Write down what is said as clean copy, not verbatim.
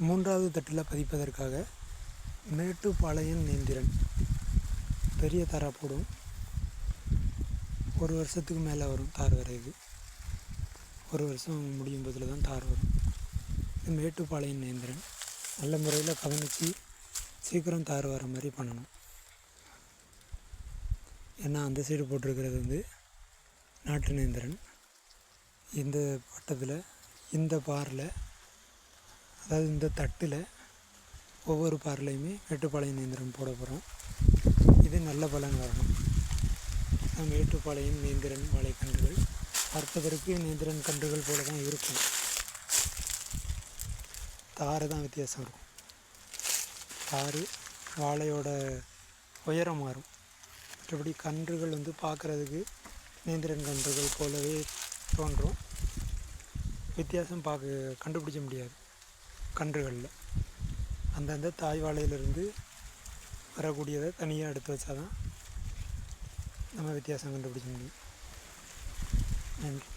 மூன்றாவது தட்டில் பதிப்பதற்காக மேட்டுப்பாளையம் நேந்திரன் பெரிய தாரா போடும். 1 வருஷத்துக்கு மேலே வரும் தார் வரையுது. 1 வருஷம் முடியும் போதில் தான் தார் வரும். இது மேட்டுப்பாளையம் நேந்திரன். நல்ல முறையில் கவனித்து சீக்கிரம் தார் வர மாதிரி பண்ணணும். ஏன்னா அந்த சைடு போட்டிருக்கிறது வந்து நாட்டு நேந்திரன். இந்த பட்டத்தில் இந்த பாரில், அதாவது இந்த தட்டில் ஒவ்வொரு பார்லையுமே மேட்டுப்பாளையம் நேந்திரன் போட போகிறோம். இது நல்ல பலன் வரணும். மேட்டுப்பாளையம் நேந்திரன் வாழைக்கன்றுகள் பார்ப்பதற்கு நேந்திரன் கன்றுகள் போல தான் இருக்கும். தாறு தான் வித்தியாசம் இருக்கும். தாறு வாழையோட உயரம் மாறும். மற்றபடி கன்றுகள் வந்து பார்க்குறதுக்கு நேந்திரன் கன்றுகள் போலவே தோன்றும். வித்தியாசம் கண்டுபிடிக்க முடியாது. கன்றுகளில் அந்தந்த தாய் வாழையிலிருந்து வரக்கூடியதை தனியாக எடுத்து வச்சா தான் நம்ம வித்தியாசம் கண்டுபிடிக்க முடியும். நன்றி.